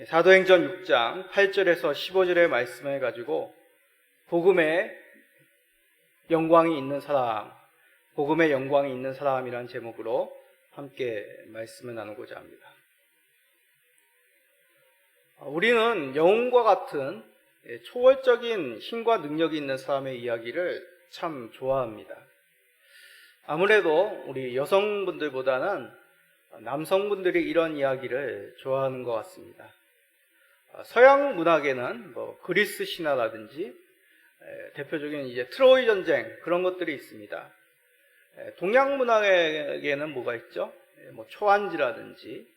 사도행전 6장 8절에서 15절의 말씀을 가지고 복음의 영광이 있는 사람, 복음의 영광이 있는 사람이라는 제목으로 함께 말씀을 나누고자 합니다. 우리는 영웅과 같은 초월적인 힘과 능력이 있는 사람의 이야기를 참 좋아합니다. 아무래도 우리 여성분들보다는 남성분들이 이런 이야기를 좋아하는 것 같습니다. 서양 문학에는 그리스 신화라든지 대표적인 이제 트로이 전쟁 그런 것들이 있습니다. 동양 문학에는 뭐가 있죠? 초안지라든지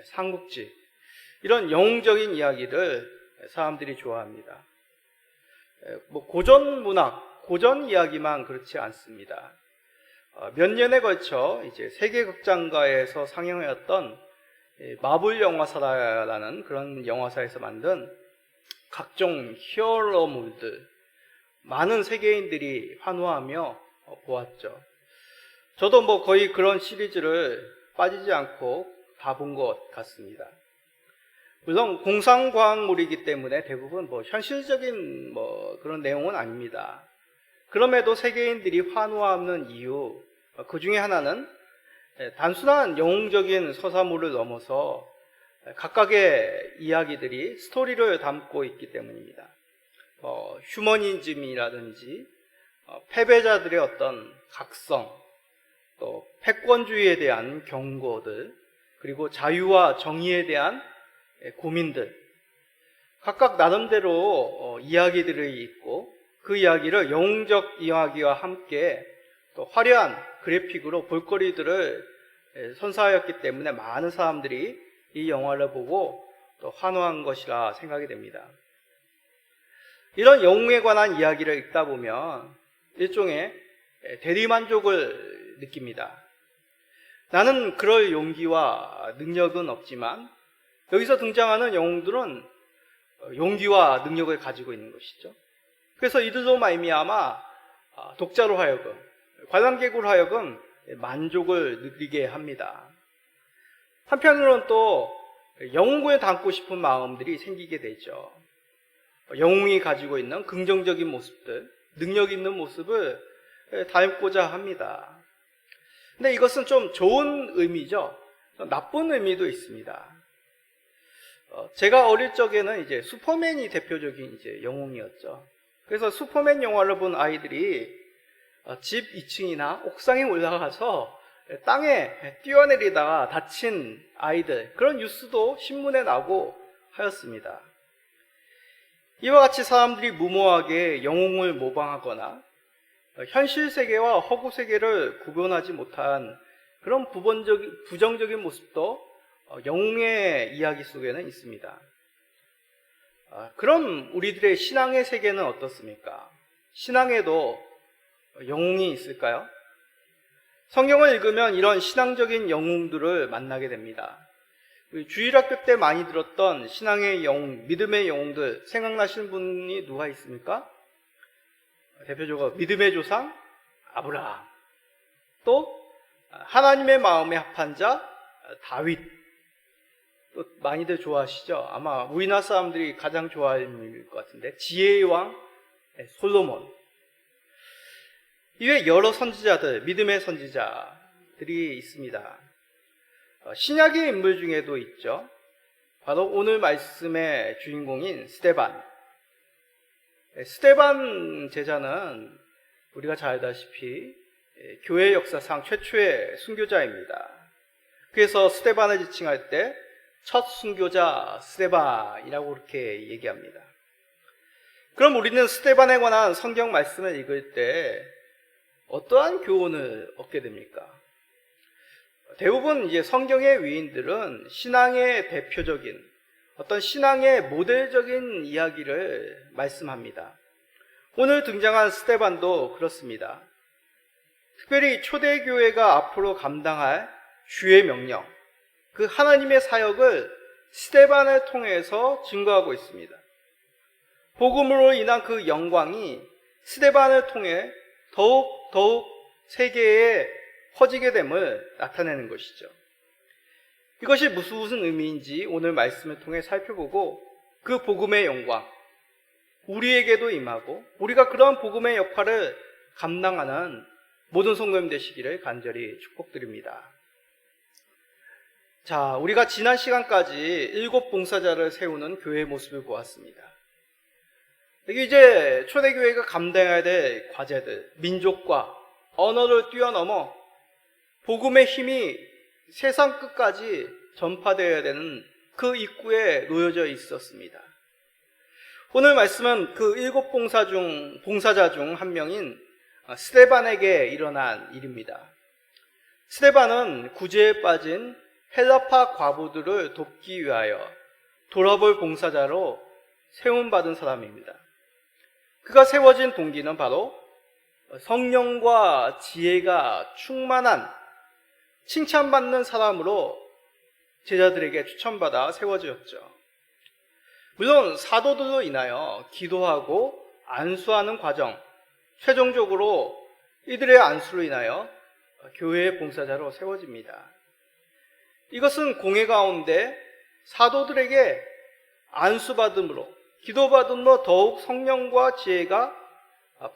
삼국지 이런 영웅적인 이야기를 사람들이 좋아합니다. 고전 문학, 고전 이야기만 그렇지 않습니다. 몇 년에 걸쳐 이제 세계 극장가에서 상영하였던 마블 영화사라는 그런 영화사에서 만든 각종 히어로물들 많은 세계인들이 환호하며 보았죠. 저도 거의 그런 시리즈를 빠지지 않고 다 본 것 같습니다. 물론 공상과학물이기 때문에 대부분 현실적인 그런 내용은 아닙니다. 그럼에도 세계인들이 환호하는 이유, 그 중에 하나는 단순한 영웅적인 서사물을 넘어서 각각의 이야기들이 스토리를 담고 있기 때문입니다. 휴머니즘이라든지 패배자들의 어떤 각성, 또 패권주의에 대한 경고들, 그리고 자유와 정의에 대한 고민들, 각각 나름대로 이야기들이 있고 그 이야기를 영웅적 이야기와 함께 또 화려한 그래픽으로 볼거리들을 선사하였기 때문에 많은 사람들이 이 영화를 보고 또 환호한 것이라 생각이 됩니다. 이런 영웅에 관한 이야기를 읽다 보면 일종의 대리만족을 느낍니다. 나는 그럴 용기와 능력은 없지만 여기서 등장하는 영웅들은 용기와 능력을 가지고 있는 것이죠. 그래서 이들로 말미암아 독자로 하여금, 관람객으로 하여금 만족을 느끼게 합니다. 한편으로는 또 영웅을 닮고 싶은 마음들이 생기게 되죠. 영웅이 가지고 있는 긍정적인 모습들, 능력 있는 모습을 닮고자 합니다. 근데 이것은 좀 좋은 의미죠. 나쁜 의미도 있습니다. 제가 어릴 적에는 이제 슈퍼맨이 대표적인 이제 영웅이었죠. 그래서 슈퍼맨 영화를 본 아이들이 집 2층이나 옥상에 올라가서 땅에 뛰어내리다가 다친 아이들, 그런 뉴스도 신문에 나고 하였습니다. 이와 같이 사람들이 무모하게 영웅을 모방하거나 현실 세계와 허구 세계를 구분하지 못한 그런 부정적인 모습도 영웅의 이야기 속에는 있습니다. 그럼 우리들의 신앙의 세계는 어떻습니까? 신앙에도 영웅이 있을까요? 성경을 읽으면 이런 신앙적인 영웅들을 만나게 됩니다. 주일학교 때 많이 들었던 신앙의 영웅, 믿음의 영웅들 생각나시는 분이 누가 있습니까? 대표적으로 믿음의 조상 아브라함, 또 하나님의 마음에 합한 자 다윗, 또 많이들 좋아하시죠? 아마 우리나라 사람들이 가장 좋아하는 것 같은데 지혜의 왕 솔로몬. 이외에 여러 선지자들, 믿음의 선지자들이 있습니다. 신약의 인물 중에도 있죠. 바로 오늘 말씀의 주인공인 스데반. 스데반 제자는 우리가 잘 알다시피 교회 역사상 최초의 순교자입니다. 그래서 스데반을 지칭할 때 첫 순교자 스데반이라고 그렇게 얘기합니다. 그럼 우리는 스데반에 관한 성경 말씀을 읽을 때 어떠한 교훈을 얻게 됩니까? 대부분 이제 성경의 위인들은 신앙의 대표적인 어떤 신앙의 모델적인 이야기를 말씀합니다. 오늘 등장한 스데반도 그렇습니다. 특별히 초대교회가 앞으로 감당할 주의 명령, 그 하나님의 사역을 스데반을 통해서 증거하고 있습니다. 복음으로 인한 그 영광이 스데반을 통해 더욱 세계에 퍼지게 됨을 나타내는 것이죠. 이것이 무슨 의미인지 오늘 말씀을 통해 살펴보고 그 복음의 영광, 우리에게도 임하고 우리가 그러한 복음의 역할을 감당하는 모든 성도님 되시기를 간절히 축복드립니다. 자, 우리가 지난 시간까지 7 봉사자를 세우는 교회의 모습을 보았습니다. 여기 이제 초대교회가 감당해야 될 과제들, 민족과 언어를 뛰어넘어 복음의 힘이 세상 끝까지 전파되어야 되는 그 입구에 놓여져 있었습니다. 오늘 말씀은 그 7 봉사자 중 한 명인 스데반에게 일어난 일입니다. 스데반은 구제에 빠진 헬라파 과부들을 돕기 위하여 돌아볼 봉사자로 세움받은 사람입니다. 그가 세워진 동기는 바로 성령과 지혜가 충만한 칭찬받는 사람으로 제자들에게 추천받아 세워졌죠. 물론 사도들로 인하여 기도하고 안수하는 과정, 최종적으로 이들의 안수로 인하여 교회의 봉사자로 세워집니다. 이것은 공회 가운데 사도들에게 안수받음으로, 기도받음으로 더욱 성령과 지혜가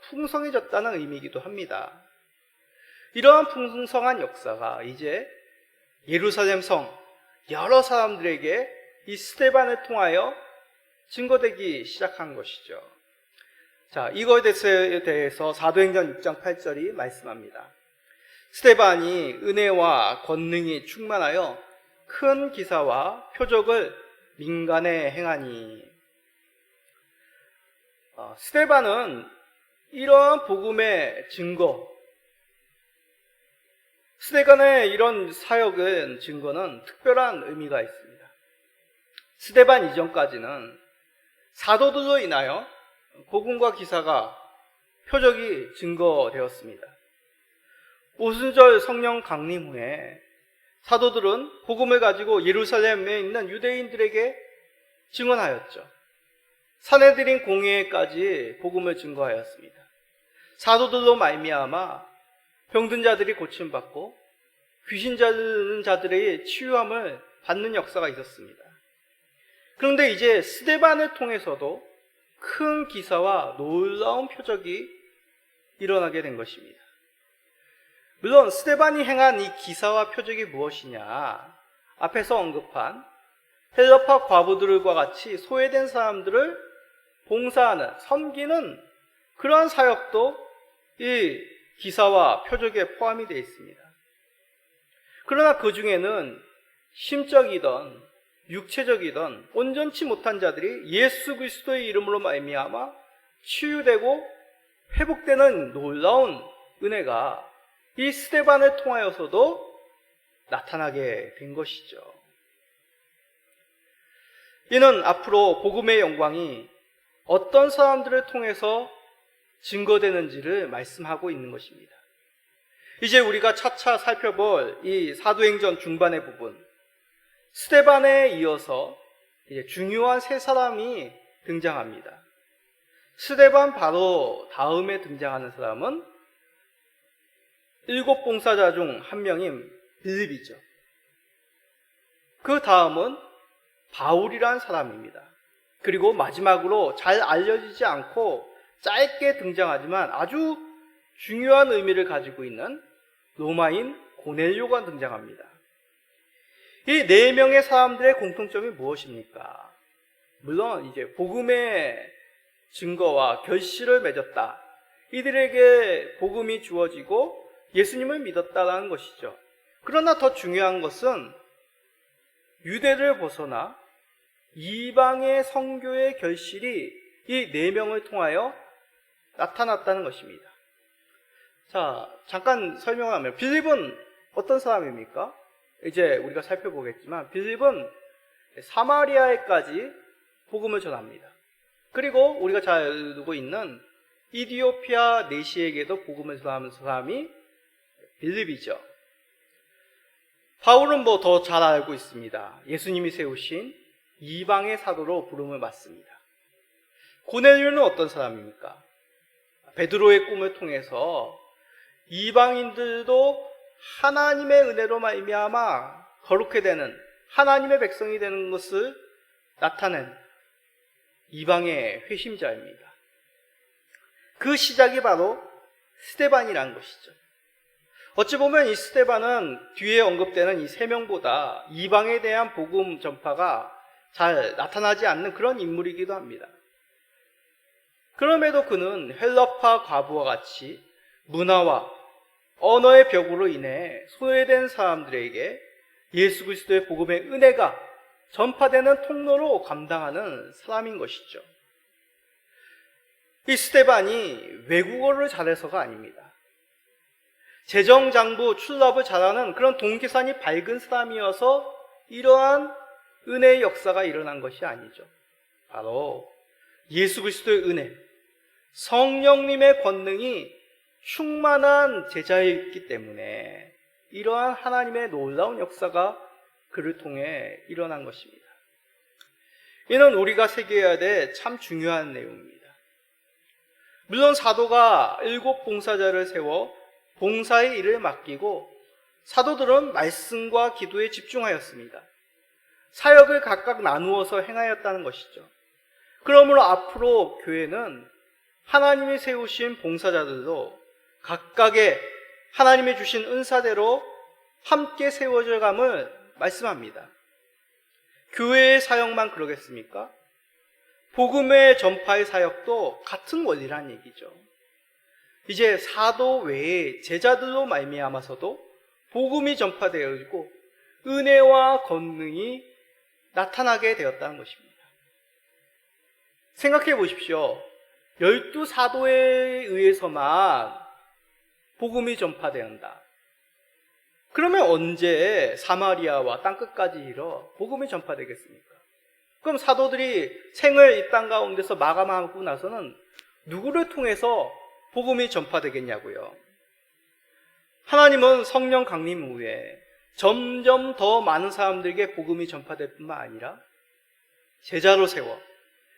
풍성해졌다는 의미이기도 합니다. 이러한 풍성한 역사가 이제 예루살렘 성 여러 사람들에게 이 스데반을 통하여 증거되기 시작한 것이죠. 자, 이거에 대해서 사도행전 6장 8절이 말씀합니다. 스데반이 은혜와 권능이 충만하여 큰 기사와 표적을 민간에 행하니. 스데반은 이러한 복음의 증거, 스데반의 이런 사역은 증거는 특별한 의미가 있습니다. 스데반 이전까지는 사도들로 인하여 복음과 기사가 표적이 증거되었습니다. 오순절 성령 강림 후에 사도들은 복음을 가지고 예루살렘에 있는 유대인들에게 증언하였죠. 산헤드린 공회까지 복음을 증거하였습니다. 사도들로 말미암아 병든 자들이 고침받고 귀신 들린 자들의 치유함을 받는 역사가 있었습니다. 그런데 이제 스데반을 통해서도 큰 기사와 놀라운 표적이 일어나게 된 것입니다. 물론 스데반이 행한 이 기사와 표적이 무엇이냐? 앞에서 언급한 헬라파 과부들과 같이 소외된 사람들을 봉사하는, 섬기는 그러한 사역도 이 기사와 표적에 포함이 되어 있습니다. 그러나 그 중에는 심적이든 육체적이든 온전치 못한 자들이 예수 그리스도의 이름으로 말미암아 치유되고 회복되는 놀라운 은혜가 이 스데반을 통하여서도 나타나게 된 것이죠. 이는 앞으로 복음의 영광이 어떤 사람들을 통해서 증거되는지를 말씀하고 있는 것입니다. 이제 우리가 차차 살펴볼 이 사도행전 중반의 부분, 스데반에 이어서 이제 중요한 세 사람이 등장합니다. 스데반 바로 다음에 등장하는 사람은 7 봉사자 중 한 명인 빌립이죠. 그 다음은 바울이란 사람입니다. 그리고 마지막으로 잘 알려지지 않고 짧게 등장하지만 아주 중요한 의미를 가지고 있는 로마인 고넬료가 등장합니다. 이 4명의 사람들의 공통점이 무엇입니까? 물론 이제 복음의 증거와 결실을 맺었다. 이들에게 복음이 주어지고 예수님을 믿었다라는 것이죠. 그러나 더 중요한 것은 유대를 벗어나 이방의 선교의 결실이 이 4명을 통하여 나타났다는 것입니다. 자, 잠깐 설명을 하면 빌립은 어떤 사람입니까? 이제 우리가 살펴보겠지만 빌립은 사마리아에까지 복음을 전합니다. 그리고 우리가 잘 알고 있는 이디오피아 내시에게도 복음을 전하는 사람이 빌립이죠. 바울은 뭐 더 잘 알고 있습니다. 예수님이 세우신 이방의 사도로 부름을 받습니다. 고넬료는 어떤 사람입니까? 베드로의 꿈을 통해서 이방인들도 하나님의 은혜로 말미암아 거룩해 되는 하나님의 백성이 되는 것을 나타낸 이방의 회심자입니다. 그 시작이 바로 스데반이라는 것이죠. 어찌 보면 이 스데반은 뒤에 언급되는 이 세 명보다 이방에 대한 복음 전파가 잘 나타나지 않는 그런 인물이기도 합니다. 그럼에도 그는 헬라파 과부와 같이 문화와 언어의 벽으로 인해 소외된 사람들에게 예수 그리스도의 복음의 은혜가 전파되는 통로로 감당하는 사람인 것이죠. 이 스데반이 외국어를 잘해서가 아닙니다. 재정장부 출납을 잘하는 그런 동기산이 밝은 사람이어서 이러한 은혜의 역사가 일어난 것이 아니죠. 바로 예수 그리스도의 은혜, 성령님의 권능이 충만한 제자였기 때문에 이러한 하나님의 놀라운 역사가 그를 통해 일어난 것입니다. 이는 우리가 새겨야 될 참 중요한 내용입니다. 물론 사도가 7 봉사자를 세워 봉사의 일을 맡기고 사도들은 말씀과 기도에 집중하였습니다. 사역을 각각 나누어서 행하였다는 것이죠. 그러므로 앞으로 교회는 하나님이 세우신 봉사자들도 각각의 하나님이 주신 은사대로 함께 세워져 감을 말씀합니다. 교회의 사역만 그러겠습니까? 복음의 전파의 사역도 같은 원리란 얘기죠. 이제 사도 외에 제자들로 말미암아서도 복음이 전파되어지고 은혜와 권능이 나타나게 되었다는 것입니다. 생각해 보십시오. 12사도에 의해서만 복음이 전파되었다. 그러면 언제 사마리아와 땅끝까지 이르러 복음이 전파되겠습니까? 그럼 사도들이 생을 이 땅 가운데서 마감하고 나서는 누구를 통해서 복음이 전파되겠냐고요. 하나님은 성령 강림 후에 점점 더 많은 사람들에게 복음이 전파될 뿐만 아니라 제자로 세워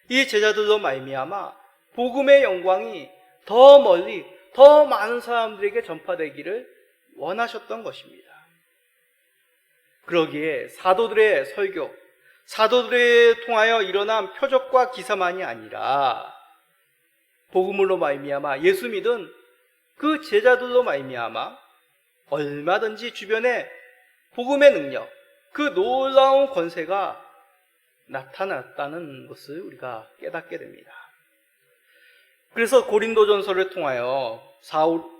이 제자들로 말미암아 복음의 영광이 더 멀리 더 많은 사람들에게 전파되기를 원하셨던 것입니다. 그러기에 사도들의 설교, 사도들에 통하여 일어난 표적과 기사만이 아니라 복음으로 말미암아 예수 믿은 그 제자들로 말미암아 얼마든지 주변에 복음의 능력, 그 놀라운 권세가 나타났다는 것을 우리가 깨닫게 됩니다. 그래서 고린도전서를 통하여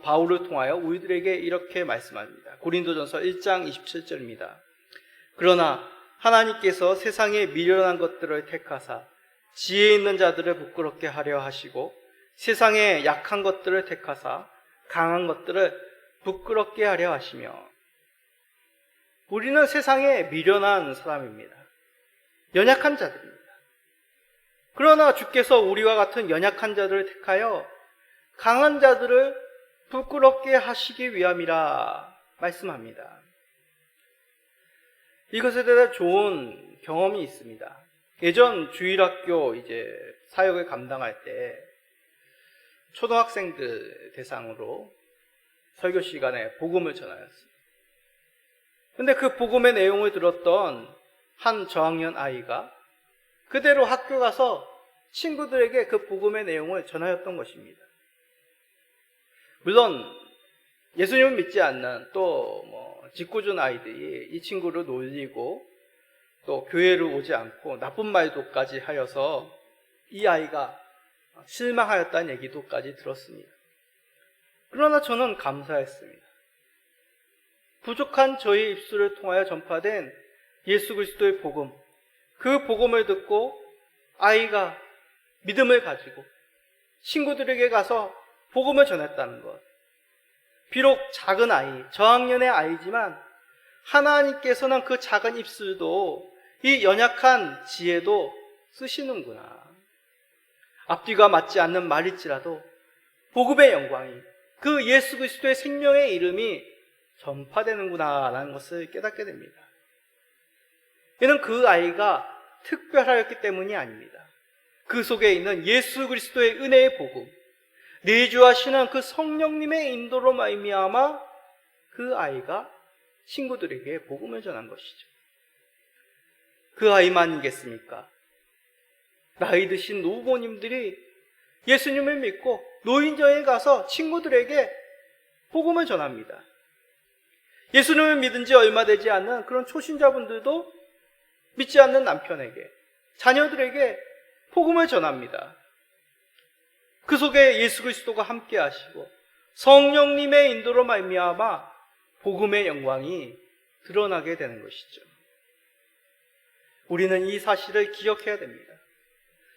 바울을 통하여 우리들에게 이렇게 말씀합니다. 고린도전서 1장 27절입니다. 그러나 하나님께서 세상에 미련한 것들을 택하사 지혜 있는 자들을 부끄럽게 하려 하시고 세상에 약한 것들을 택하사 강한 것들을 부끄럽게 하려 하시며, 우리는 세상에 미련한 사람입니다. 연약한 자들입니다. 그러나 주께서 우리와 같은 연약한 자들을 택하여 강한 자들을 부끄럽게 하시기 위함이라 말씀합니다. 이것에 대해 좋은 경험이 있습니다. 예전 주일학교 사역을 감당할 때 초등학생들 대상으로 설교 시간에 복음을 전하였습니다. 근데 그 복음의 내용을 들었던 한 저학년 아이가 그대로 학교 가서 친구들에게 그 복음의 내용을 전하였던 것입니다. 물론 예수님을 믿지 않는 또 짓궂은 아이들이 이 친구를 놀리고 또 교회를 오지 않고 나쁜 말도까지 하여서 이 아이가 실망하였다는 얘기도까지 들었습니다. 그러나 저는 감사했습니다. 부족한 저의 입술을 통하여 전파된 예수 그리스도의 복음, 그 복음을 듣고 아이가 믿음을 가지고 친구들에게 가서 복음을 전했다는 것. 비록 작은 아이, 저학년의 아이지만 하나님께서는 그 작은 입술도 이 연약한 지혜도 쓰시는구나. 앞뒤가 맞지 않는 말일지라도 복음의 영광이, 그 예수 그리스도의 생명의 이름이 전파되는구나 라는 것을 깨닫게 됩니다. 이는 그 아이가 특별하였기 때문이 아닙니다. 그 속에 있는 예수 그리스도의 은혜의 복음, 내주하시는 그 성령님의 인도로 말미암아 그 아이가 친구들에게 복음을 전한 것이죠. 그 아이만이겠습니까? 나이 드신 노부모님들이 예수님을 믿고 노인정에 가서 친구들에게 복음을 전합니다. 예수님을 믿은 지 얼마 되지 않은 그런 초신자분들도 믿지 않는 남편에게, 자녀들에게 복음을 전합니다. 그 속에 예수 그리스도가 함께 하시고 성령님의 인도로 말미암아 복음의 영광이 드러나게 되는 것이죠. 우리는 이 사실을 기억해야 됩니다.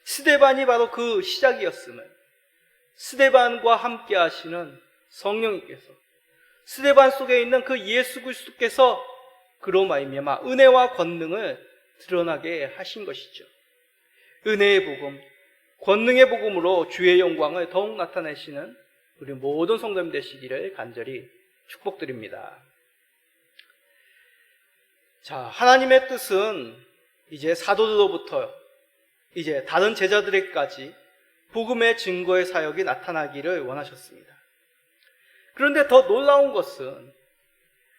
스데반이 바로 그 시작이었음을, 스데반과 함께 하시는 성령님께서, 스데반 속에 있는 그 예수 그리스도께서 그로 말미암아 은혜와 권능을 드러나게 하신 것이죠. 은혜의 복음, 권능의 복음으로 주의 영광을 더욱 나타내시는 우리 모든 성도님 되시기를 간절히 축복드립니다. 자, 하나님의 뜻은 이제 사도들로부터 이제 다른 제자들에게까지 복음의 증거의 사역이 나타나기를 원하셨습니다. 그런데 더 놀라운 것은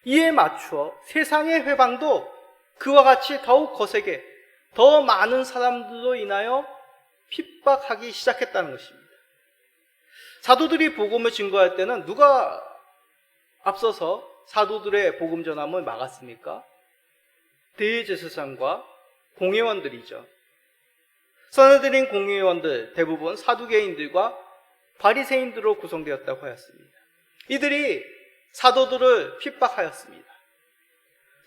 이에 맞추어 세상의 회방도 그와 같이 더욱 거세게 더 많은 사람들로 인하여 핍박하기 시작했다는 것입니다. 사도들이 복음을 증거할 때는 누가 앞서서 사도들의 복음 전함을 막았습니까? 대제사장과 공회원들이죠. 선해드린 공회원들 대부분 사두개인들과 바리새인들로 구성되었다고 하였습니다. 이들이 사도들을 핍박하였습니다.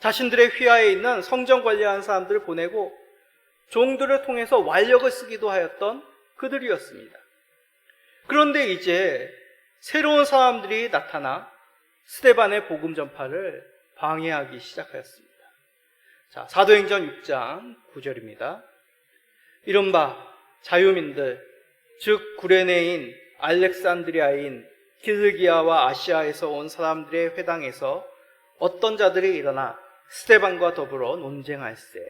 자신들의 휘하에 있는 성전 관리하는 사람들을 보내고 종들을 통해서 완력을 쓰기도 하였던 그들이었습니다. 그런데 이제 새로운 사람들이 나타나 스데반의 복음 전파를 방해하기 시작하였습니다. 자, 사도행전 6장 9절입니다. 이른바 자유민들, 즉 구레네인, 알렉산드리아인, 길르기아와 아시아에서 온 사람들의 회당에서 어떤 자들이 일어나 스데반과 더불어 논쟁할세.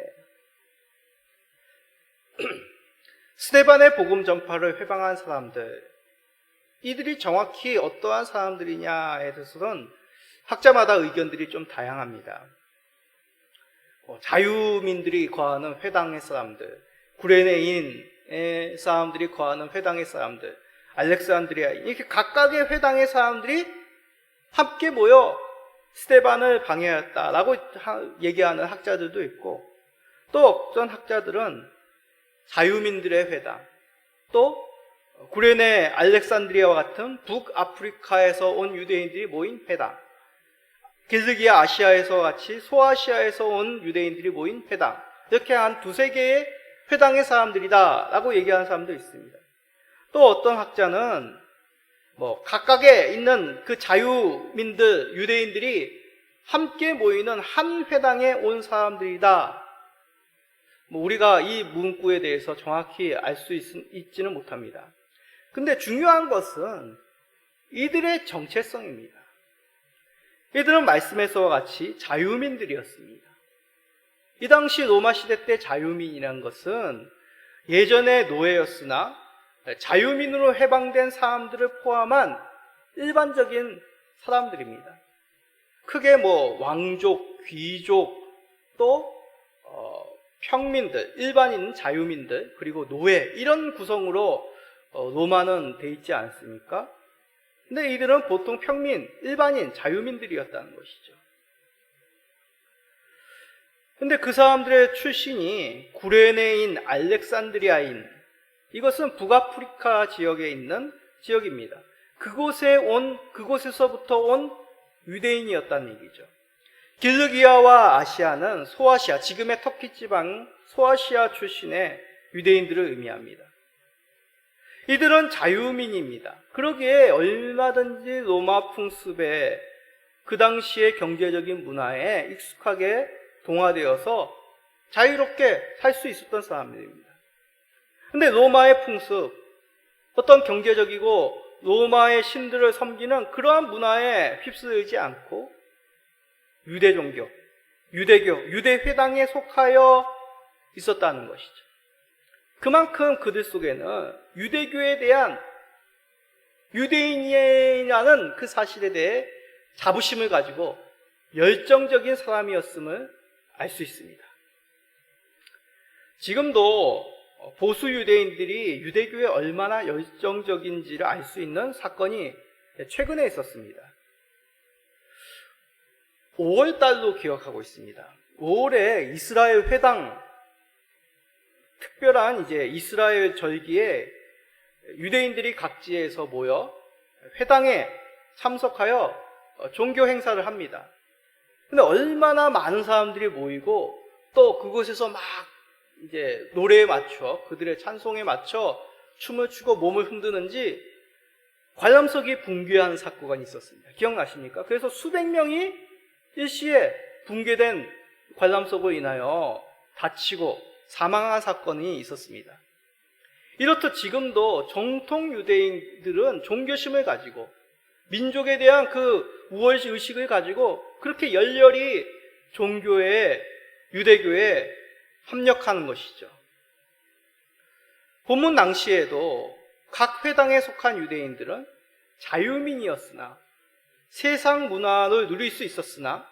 스데반의 복음 전파를 회방한 사람들, 이들이 정확히 어떠한 사람들이냐에 대해서는 학자마다 의견들이 좀 다양합니다. 자유민들이 거하는 회당의 사람들, 구레네인의 사람들이 거하는 회당의 사람들, 알렉산드리아인, 이렇게 각각의 회당의 사람들이 함께 모여 스데반을 방해하였다라고 얘기하는 학자들도 있고, 또 어떤 학자들은 자유민들의 회당, 또 구레네 알렉산드리아와 같은 북아프리카에서 온 유대인들이 모인 회당, 길르기아 아시아에서 같이 소아시아에서 온 유대인들이 모인 회당, 이렇게 한 두세 개의 회당의 사람들이다라고 얘기하는 사람도 있습니다. 또 어떤 학자는 각각에 있는 그 자유민들, 유대인들이 함께 모이는 한 회당에 온 사람들이다. 우리가 이 문구에 대해서 정확히 알 수 있지는 못합니다. 근데 중요한 것은 이들의 정체성입니다. 이들은 말씀에서와 같이 자유민들이었습니다. 이 당시 로마 시대 때 자유민이라는 것은 예전의 노예였으나 자유민으로 해방된 사람들을 포함한 일반적인 사람들입니다. 크게 왕족, 귀족, 또 평민들, 일반인 자유민들, 그리고 노예, 이런 구성으로 로마는 돼 있지 않습니까? 근데 이들은 보통 평민, 일반인, 자유민들이었다는 것이죠. 근데 그 사람들의 출신이 구레네인, 알렉산드리아인, 이것은 북아프리카 지역에 있는 지역입니다. 그곳에서부터 온 유대인이었다는 얘기죠. 길르기아와 아시아는 소아시아, 지금의 터키 지방 소아시아 출신의 유대인들을 의미합니다. 이들은 자유민입니다. 그러기에 얼마든지 로마 풍습에 그 당시의 경제적인 문화에 익숙하게 동화되어서 자유롭게 살 수 있었던 사람들입니다. 근데 로마의 풍습, 어떤 경제적이고 로마의 신들을 섬기는 그러한 문화에 휩쓸리지 않고 유대 종교, 유대교, 유대 회당에 속하여 있었다는 것이죠. 그만큼 그들 속에는 유대교에 대한, 유대인이라는 그 사실에 대해 자부심을 가지고 열정적인 사람이었음을 알 수 있습니다. 지금도 보수 유대인들이 유대교에 얼마나 열정적인지를 알 수 있는 사건이 최근에 있었습니다. 5월 달로 기억하고 있습니다. 5월에 이스라엘 회당, 특별한 이스라엘 절기에 유대인들이 각지에서 모여 회당에 참석하여 종교 행사를 합니다. 근데 얼마나 많은 사람들이 모이고 또 그곳에서 막 노래에 맞춰, 그들의 찬송에 맞춰 춤을 추고 몸을 흔드는지 관람석이 붕괴한 사건이 있었습니다. 기억나십니까? 그래서 수백 명이 일시에 붕괴된 관람석으로 인하여 다치고 사망한 사건이 있었습니다. 이렇듯 지금도 정통 유대인들은 종교심을 가지고 민족에 대한 그 우월 의식을 가지고 그렇게 열렬히 유대교에 합력하는 것이죠. 본문 당시에도 각 회당에 속한 유대인들은 자유민이었으나 세상 문화를 누릴 수 있었으나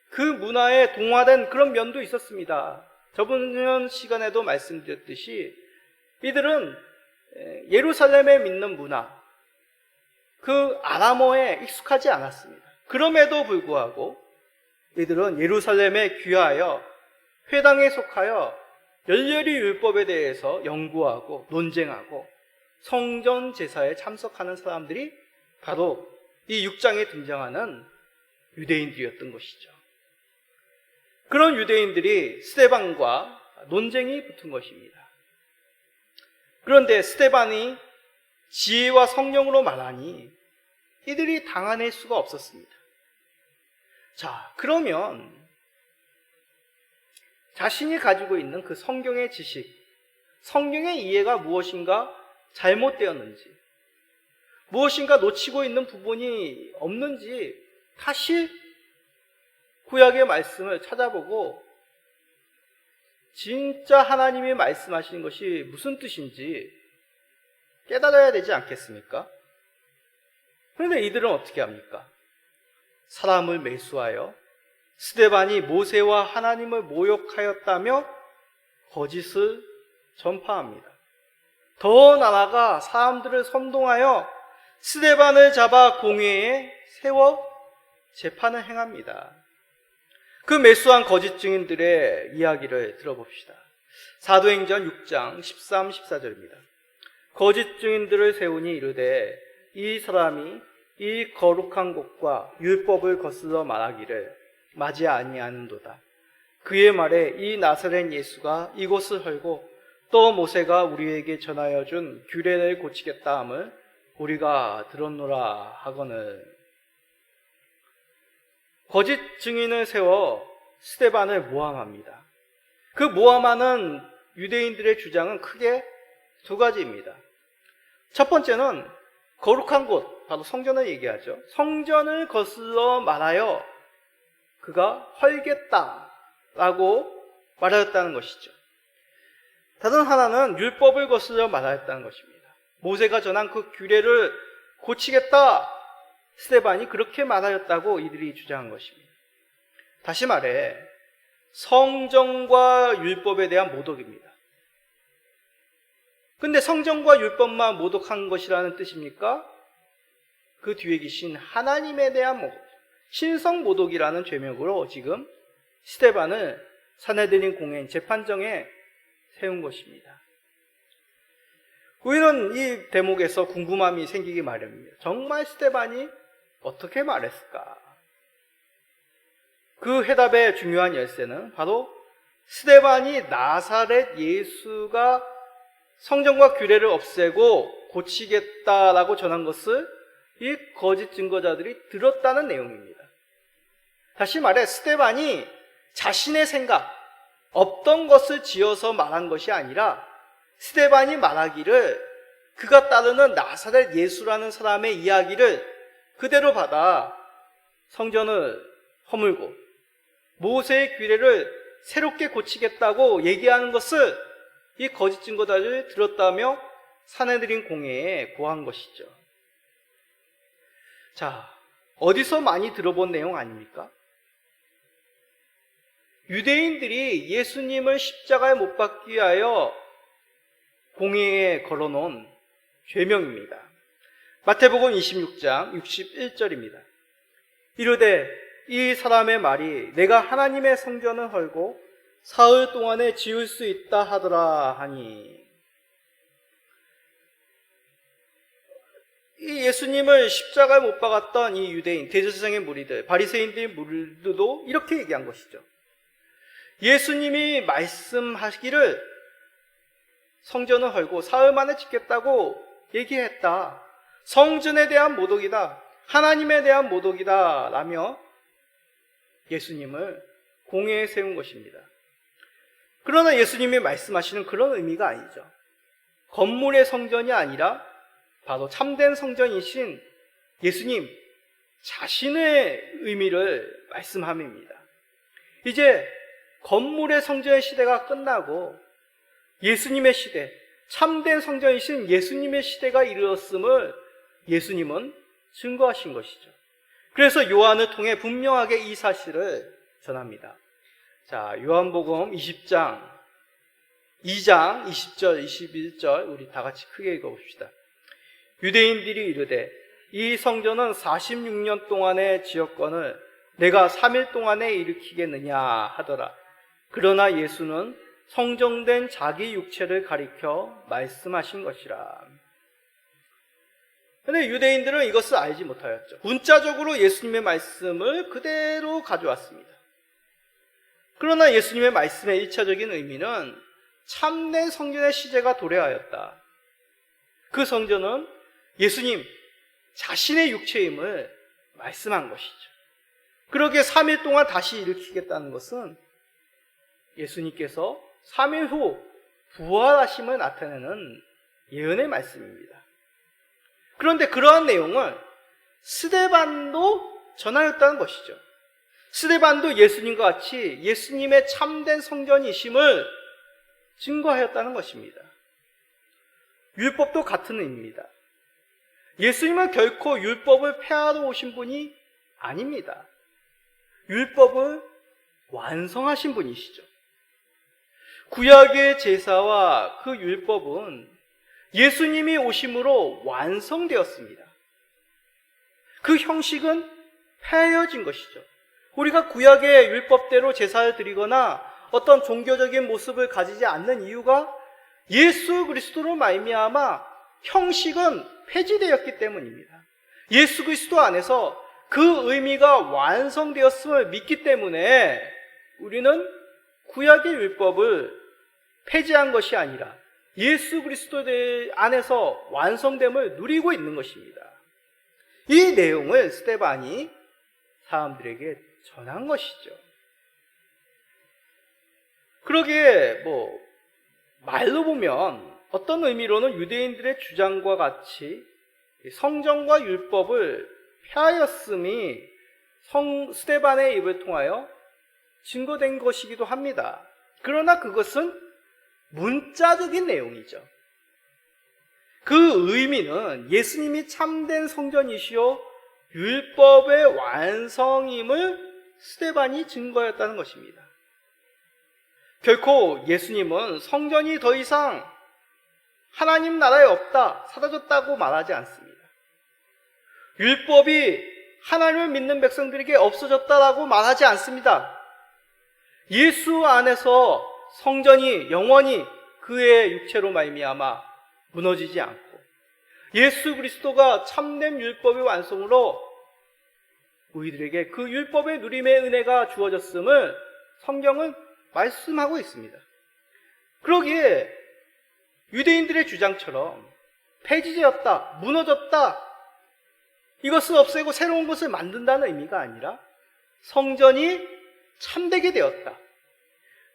그 문화에 동화된 그런 면도 있었습니다. 저번 시간에도 말씀드렸듯이 이들은 예루살렘에 믿는 문화, 그 아람어에 익숙하지 않았습니다. 그럼에도 불구하고 이들은 예루살렘에 귀하여 회당에 속하여 열렬히 율법에 대해서 연구하고 논쟁하고 성전 제사에 참석하는 사람들이 바로 이 6장에 등장하는 유대인들이었던 것이죠. 그런 유대인들이 스데반과 논쟁이 붙은 것입니다. 그런데 스데반이 지혜와 성령으로 말하니 이들이 당해낼 수가 없었습니다. 자, 그러면 자신이 가지고 있는 그 성경의 지식, 성경의 이해가 무엇인가 잘못되었는지, 무엇인가 놓치고 있는 부분이 없는지 다시 구약의 말씀을 찾아보고 진짜 하나님이 말씀하시는 것이 무슨 뜻인지 깨달아야 되지 않겠습니까? 그런데 이들은 어떻게 합니까? 사람을 매수하여 스데반이 모세와 하나님을 모욕하였다며 거짓을 전파합니다. 더 나아가 사람들을 선동하여 스데반을 잡아 공회에 세워 재판을 행합니다. 그 매수한 거짓 증인들의 이야기를 들어봅시다. 사도행전 6장 13, 14절입니다. 거짓 증인들을 세우니 이르되 이 사람이 이 거룩한 곳과 율법을 거슬러 말하기를 맞이 아니하는도다. 그의 말에 이 나사렛 예수가 이곳을 헐고 또 모세가 우리에게 전하여 준 규례를 고치겠다 함을 우리가 들었노라 하거늘. 거짓 증인을 세워 스데반을 모함합니다. 그 모함하는 유대인들의 주장은 크게 두 가지입니다. 첫 번째는 거룩한 곳, 바로 성전을 얘기하죠. 성전을 거슬러 말하여 그가 헐겠다라고 말하였다는 것이죠. 다른 하나는 율법을 거슬러 말하였다는 것입니다. 모세가 전한 그 규례를 고치겠다, 스데반이 그렇게 말하였다고 이들이 주장한 것입니다. 다시 말해 성전과 율법에 대한 모독입니다. 근데 성전과 율법만 모독한 것이라는 뜻입니까? 그 뒤에 계신 하나님에 대한 모독, 신성 모독이라는 죄명으로 지금 스데반을 사내들인 공회인 재판정에 세운 것입니다. 우리는 이 대목에서 궁금함이 생기기 마련입니다. 정말 스데반이 어떻게 말했을까? 그 해답의 중요한 열쇠는 바로 스데반이 나사렛 예수가 성전과 규례를 없애고 고치겠다라고 전한 것을 이 거짓 증거자들이 들었다는 내용입니다. 다시 말해 스데반이 자신의 생각, 없던 것을 지어서 말한 것이 아니라 스데반이 말하기를 그가 따르는 나사렛 예수라는 사람의 이야기를 그대로 받아 성전을 허물고 모세의 규례를 새롭게 고치겠다고 얘기하는 것을 이 거짓 증거자들이 들었다며 사내들인 공회에 고한 것이죠. 자, 어디서 많이 들어본 내용 아닙니까? 유대인들이 예수님을 십자가에 못 박기 위하여 공회에 걸어놓은 죄명입니다. 마태복음 26장 61절입니다. 이르되 이 사람의 말이 내가 하나님의 성전을 헐고 사흘 동안에 지을 수 있다 하더라 하니, 이 예수님을 십자가에 못 박았던 이 유대인, 대제사장의 무리들, 바리새인들의 무리들도 이렇게 얘기한 것이죠. 예수님이 말씀하시기를 성전을 헐고 사흘 만에 짓겠다고 얘기했다. 성전에 대한 모독이다. 하나님에 대한 모독이다. 라며 예수님을 공회에 세운 것입니다. 그러나 예수님이 말씀하시는 그런 의미가 아니죠. 건물의 성전이 아니라 바로 참된 성전이신 예수님 자신의 의미를 말씀함입니다. 이제 건물의 성전의 시대가 끝나고 예수님의 시대, 참된 성전이신 예수님의 시대가 이르렀음을 예수님은 증거하신 것이죠. 그래서 요한을 통해 분명하게 이 사실을 전합니다. 자, 요한복음 20장 2장 20절 21절 우리 다 같이 크게 읽어봅시다. 유대인들이 이르되 이 성전은 46년 동안의 지었건을 내가 3일 동안에 일으키겠느냐 하더라. 그러나 예수는 성정된 자기 육체를 가리켜 말씀하신 것이라. 그런데 유대인들은 이것을 알지 못하였죠. 문자적으로 예수님의 말씀을 그대로 가져왔습니다. 그러나 예수님의 말씀의 1차적인 의미는 참된 성전의 시제가 도래하였다. 그 성전은 예수님 자신의 육체임을 말씀한 것이죠. 그러기에 3일 동안 다시 일으키겠다는 것은 예수님께서 3일 후 부활하심을 나타내는 예언의 말씀입니다. 그런데 그러한 내용을 스데반도 전하였다는 것이죠. 스데반도 예수님과 같이 예수님의 참된 성전이심을 증거하였다는 것입니다. 율법도 같은 의미입니다. 예수님은 결코 율법을 폐하러 오신 분이 아닙니다. 율법을 완성하신 분이시죠. 구약의 제사와 그 율법은 예수님이 오심으로 완성되었습니다. 그 형식은 폐해진 것이죠. 우리가 구약의 율법대로 제사를 드리거나 어떤 종교적인 모습을 가지지 않는 이유가 예수 그리스도로 말미암아 형식은 폐지되었기 때문입니다. 예수 그리스도 안에서 그 의미가 완성되었음을 믿기 때문에 우리는 구약의 율법을 폐지한 것이 아니라 예수 그리스도 안에서 완성됨을 누리고 있는 것입니다. 이 내용을 스데반이 사람들에게 전한 것이죠. 그러기에 말로 보면 어떤 의미로는 유대인들의 주장과 같이 성전과 율법을 폐하였음이 스데반의 입을 통하여 증거된 것이기도 합니다. 그러나 그것은 문자적인 내용이죠. 그 의미는 예수님이 참된 성전이시요 율법의 완성임을 스데반이 증거했다는 것입니다. 결코 예수님은 성전이 더 이상 하나님 나라에 없다, 사라졌다고 말하지 않습니다. 율법이 하나님을 믿는 백성들에게 없어졌다라고 말하지 않습니다. 예수 안에서 성전이 영원히 그의 육체로 말미암아 무너지지 않고 예수 그리스도가 참된 율법의 완성으로 우리들에게 그 율법의 누림의 은혜가 주어졌음을 성경은 말씀하고 있습니다. 그러기에 유대인들의 주장처럼 폐지되었다, 무너졌다, 이것을 없애고 새로운 것을 만든다는 의미가 아니라 성전이 참되게 되었다,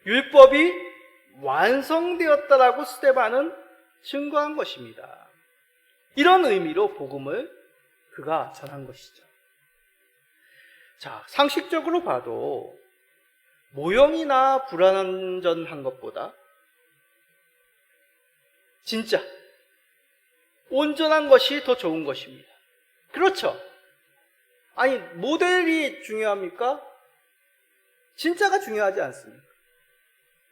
율법이 완성되었다라고 스데반은 증거한 것입니다. 이런 의미로 복음을 그가 전한 것이죠. 자, 상식적으로 봐도 모형이나 불완전한 것보다 진짜 온전한 것이 더 좋은 것입니다. 그렇죠? 아니, 모델이 중요합니까? 진짜가 중요하지 않습니까?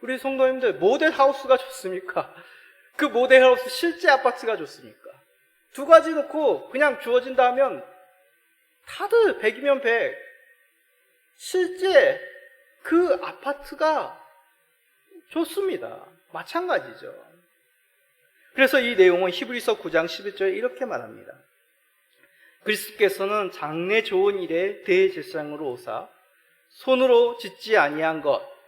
우리 성도님들, 모델 하우스가 좋습니까? 그 모델 하우스 실제 아파트가 좋습니까? 두 가지 놓고 그냥 주어진다 하면 다들 100이면 100. 실제 그 아파트가 좋습니다. 마찬가지죠. 그래서 이 내용은 히브리서 9장 11절에 이렇게 말합니다. 그리스도께서는 장래 좋은 일에 대제사장으로 오사 손으로 짓지 아니한 것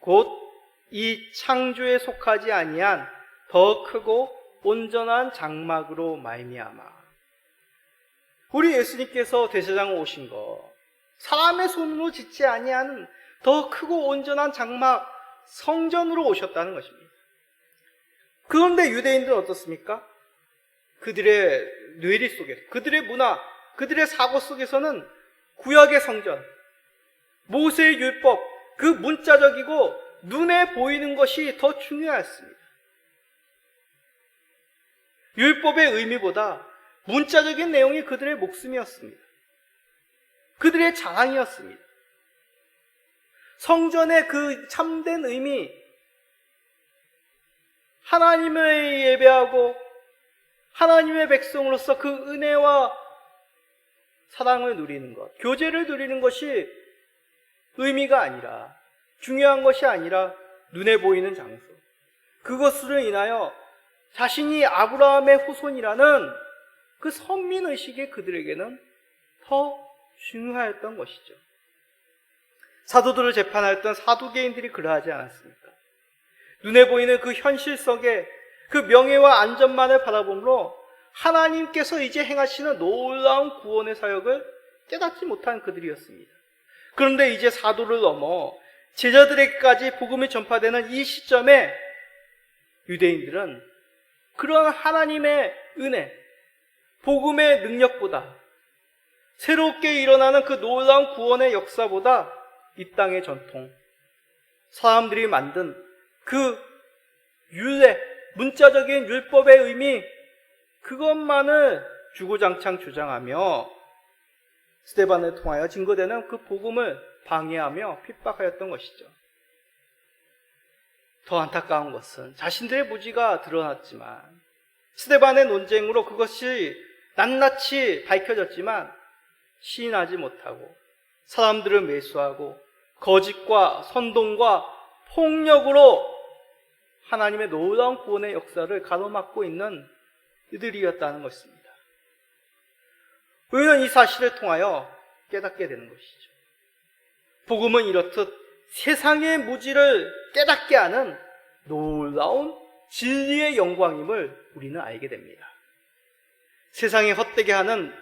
곧 이 창조에 속하지 아니한 더 크고 온전한 장막으로 말미암아. 우리 예수님께서 대제사장으로 오신 것, 사람의 손으로 짓지 아니하는 더 크고 온전한 장막, 성전으로 오셨다는 것입니다. 그런데 유대인들은 어떻습니까? 그들의 뇌리 속에서, 그들의 문화, 그들의 사고 속에서는 구약의 성전, 모세의 율법, 그 문자적이고 눈에 보이는 것이 더 중요했습니다. 율법의 의미보다 문자적인 내용이 그들의 목숨이었습니다. 그들의 자랑이었습니다. 성전의 그 참된 의미, 하나님을 예배하고 하나님의 백성으로서 그 은혜와 사랑을 누리는 것, 교제를 누리는 것이 의미가 아니라, 중요한 것이 아니라 눈에 보이는 장소, 그것으로 인하여 자신이 아브라함의 후손이라는 그 선민의식이 그들에게는 더 중요하였던 것이죠. 사도들을 재판하였던 사두개인들이 그러하지 않았습니까? 눈에 보이는 그 현실 속에 그 명예와 안전만을 바라보므로 하나님께서 이제 행하시는 놀라운 구원의 사역을 깨닫지 못한 그들이었습니다. 그런데 이제 사도를 넘어 제자들에게까지 복음이 전파되는 이 시점에 유대인들은 그런 하나님의 은혜, 복음의 능력보다, 새롭게 일어나는 그 놀라운 구원의 역사보다 이 땅의 전통, 사람들이 만든 그 율례, 문자적인 율법의 의미, 그것만을 주구장창 주장하며 스데반을 통하여 증거되는 그 복음을 방해하며 핍박하였던 것이죠. 더 안타까운 것은 자신들의 무지가 드러났지만, 스데반의 논쟁으로 그것이 낱낱이 밝혀졌지만 시인하지 못하고 사람들을 매수하고 거짓과 선동과 폭력으로 하나님의 놀라운 구원의 역사를 가로막고 있는 이들이었다는 것입니다. 우리는 이 사실을 통하여 깨닫게 되는 것이죠. 복음은 이렇듯 세상의 무지를 깨닫게 하는 놀라운 진리의 영광임을 우리는 알게 됩니다. 세상이 헛되게 하는,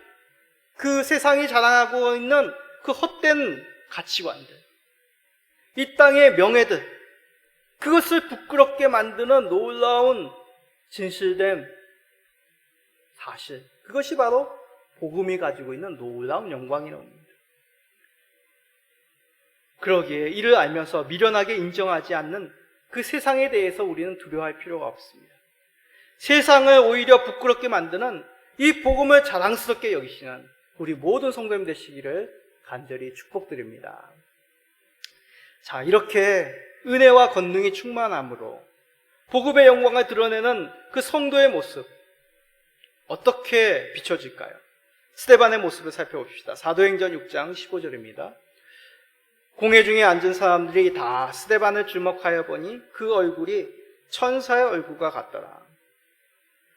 그 세상이 자랑하고 있는 그 헛된 가치관들, 이 땅의 명예들, 그것을 부끄럽게 만드는 놀라운 진실된 사실, 그것이 바로 복음이 가지고 있는 놀라운 영광이옵니다. 그러기에 이를 알면서 미련하게 인정하지 않는 그 세상에 대해서 우리는 두려워할 필요가 없습니다. 세상을 오히려 부끄럽게 만드는 이 복음을 자랑스럽게 여기시는 우리 모든 성도님 되시기를 간절히 축복드립니다. 자, 이렇게 은혜와 권능이 충만함으로 복음의 영광을 드러내는 그 성도의 모습, 어떻게 비춰질까요? 스데반의 모습을 살펴봅시다. 사도행전 6장 15절입니다. 공회 중에 앉은 사람들이 다 스데반을 주목하여 보니 그 얼굴이 천사의 얼굴과 같더라.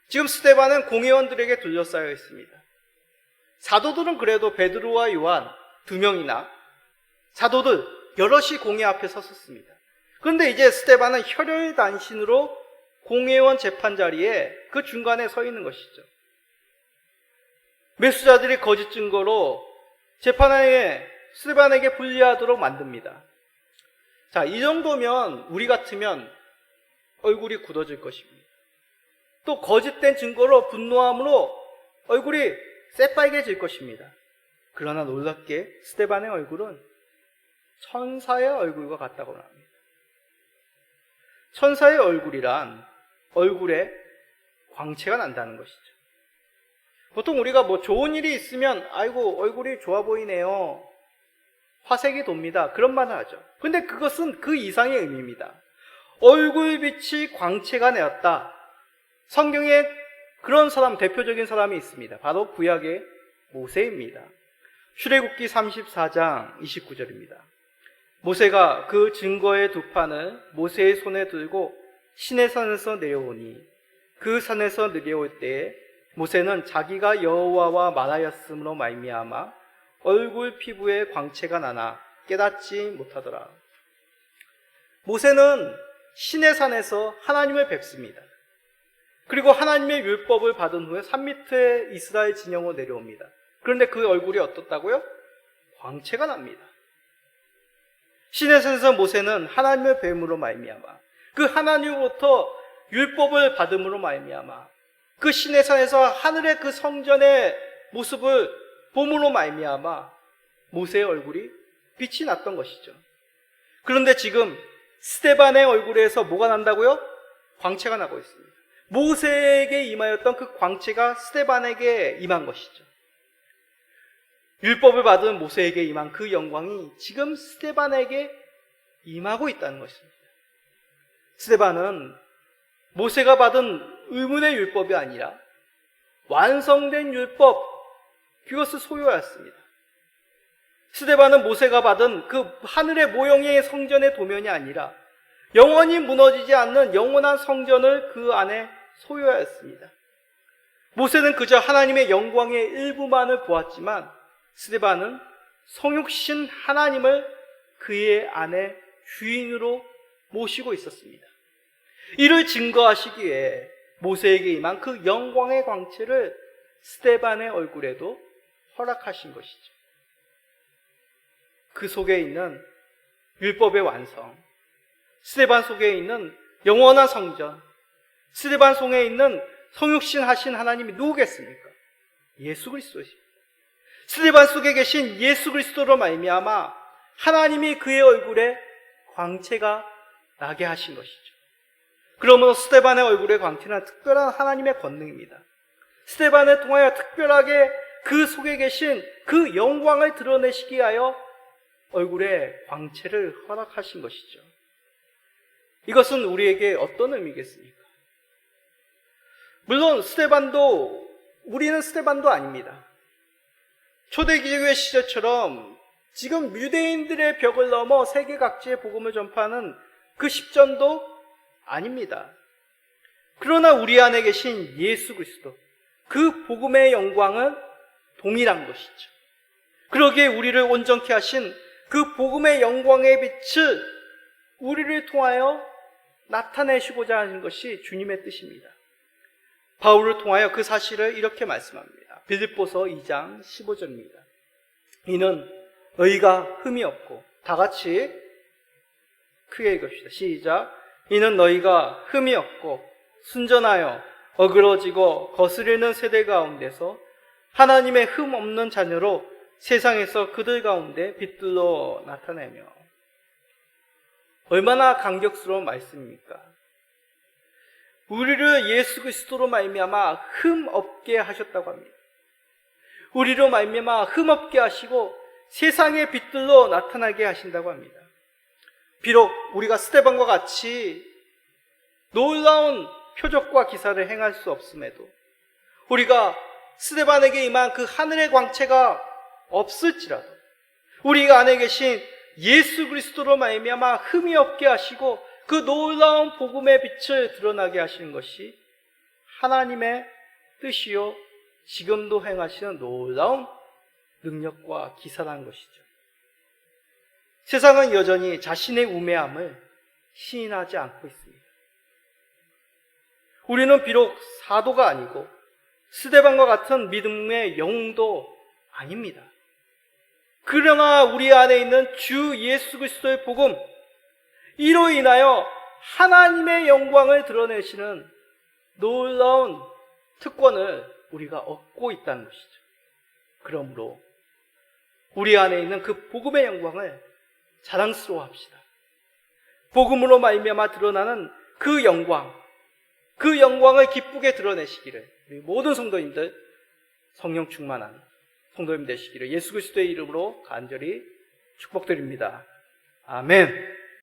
지금 스데반은 공회원들에게 둘러싸여 있습니다. 사도들은 그래도 베드로와 요한 두 명이나 사도들 여럿이 공회 앞에 섰습니다. 그런데 이제 스데반은 혈혈단신으로 공회원 재판 자리에 그 중간에 서 있는 것이죠. 매수자들이 거짓 증거로 재판에 스데반에게 불리하도록 만듭니다. 자, 이 정도면 우리 같으면 얼굴이 굳어질 것입니다. 또 거짓된 증거로 분노함으로 얼굴이 새빨개질 것입니다. 그러나 놀랍게 스데반의 얼굴은 천사의 얼굴과 같다고 합니다. 천사의 얼굴이란 얼굴에 광채가 난다는 것이죠. 보통 우리가 뭐 좋은 일이 있으면 아이고 얼굴이 좋아 보이네요, 화색이 돕니다. 그런 말을 하죠. 근데 그것은 그 이상의 의미입니다. 얼굴빛이 광채가 내었다. 성경에 그런 사람, 대표적인 사람이 있습니다. 바로 구약의 모세입니다. 출애굽기 34장 29절입니다. 모세가 그 증거의 두 판을 모세의 손에 들고 시내산에서 내려오니 그 산에서 내려올 때에 모세는 자기가 여호와와 말하였으므로 말미암아 얼굴 피부에 광채가 나나 깨닫지 못하더라. 모세는 시내산에서 하나님을 뵙습니다. 그리고 하나님의 율법을 받은 후에 산 밑에 이스라엘 진영으로 내려옵니다. 그런데 그 얼굴이 어떻다고요? 광채가 납니다. 시내산에서 모세는 하나님을 뵈므로 말미암아 그 하나님으로부터 율법을 받음으로 말미암아 그 시내산에서 하늘의 그 성전의 모습을 봄으로 말미암아 모세의 얼굴이 빛이 났던 것이죠. 그런데 지금 스데반의 얼굴에서 뭐가 난다고요? 광채가 나고 있습니다. 모세에게 임하였던 그 광채가 스데반에게 임한 것이죠. 율법을 받은 모세에게 임한 그 영광이 지금 스데반에게 임하고 있다는 것입니다. 스데반은 모세가 받은 의문의 율법이 아니라 완성된 율법, 그것을 소유하였습니다. 스데반은 모세가 받은 그 하늘의 모형의 성전의 도면이 아니라 영원히 무너지지 않는 영원한 성전을 그 안에 소유하였습니다. 모세는 그저 하나님의 영광의 일부만을 보았지만 스데반은 성육신 하나님을 그의 안에 주인으로 모시고 있었습니다. 이를 증거하시기에 모세에게 임한 그 영광의 광채를 스데반의 얼굴에도 허락하신 것이죠. 그 속에 있는 율법의 완성, 스데반 속에 있는 영원한 성전, 스데반 속에 있는 성육신 하신 하나님이 누구겠습니까? 예수 그리스도이십니다. 스데반 속에 계신 예수 그리스도로 말미암아 하나님이 그의 얼굴에 광채가 나게 하신 것이죠. 그러므로 스데반의 얼굴의 광채는 특별한 하나님의 권능입니다. 스데반을 통하여 특별하게 그 속에 계신 그 영광을 드러내시기 위하여 얼굴에 광채를 허락하신 것이죠. 이것은 우리에게 어떤 의미겠습니까? 물론 우리는 스데반도 아닙니다. 초대교회 시절처럼 지금 유대인들의 벽을 넘어 세계 각지에 복음을 전파하는 그 십전도 아닙니다. 그러나 우리 안에 계신 예수 그리스도, 그 복음의 영광은 동일한 것이죠. 그러기에 우리를 온전케 하신 그 복음의 영광의 빛을 우리를 통하여 나타내시고자 하는 것이 주님의 뜻입니다. 바울을 통하여 그 사실을 이렇게 말씀합니다. 빌립보서 2장 15절입니다. 이는 너희가 흠이 없고, 다 같이 크게 읽읍시다. 시작. 이는 너희가 흠이 없고 순전하여 어그러지고 거스리는 세대 가운데서 하나님의 흠 없는 자녀로 세상에서 그들 가운데 빛들로 나타내며. 얼마나 감격스러운 말씀입니까? 우리를 예수 그리스도로 말미암아 흠 없게 하셨다고 합니다. 우리로 말미암아 흠 없게 하시고 세상의 빛들로 나타나게 하신다고 합니다. 비록 우리가 스데반과 같이 놀라운 표적과 기사를 행할 수 없음에도 우리가 스데반에게 임한 그 하늘의 광채가 없을지라도 우리 안에 계신 예수 그리스도로 말미암아 흠이 없게 하시고 그 놀라운 복음의 빛을 드러나게 하시는 것이 하나님의 뜻이요 지금도 행하시는 놀라운 능력과 기사라는 것이죠. 세상은 여전히 자신의 우매함을 시인하지 않고 있습니다. 우리는 비록 사도가 아니고 스데반과 같은 믿음의 영웅도 아닙니다. 그러나 우리 안에 있는 주 예수 그리스도의 복음, 이로 인하여 하나님의 영광을 드러내시는 놀라운 특권을 우리가 얻고 있다는 것이죠. 그러므로 우리 안에 있는 그 복음의 영광을 자랑스러워합시다. 복음으로 말미암아 드러나는 그 영광을 기쁘게 드러내시기를 우리 모든 성도님들 성령 충만한 성도님 되시기를 예수 그리스도의 이름으로 간절히 축복드립니다. 아멘.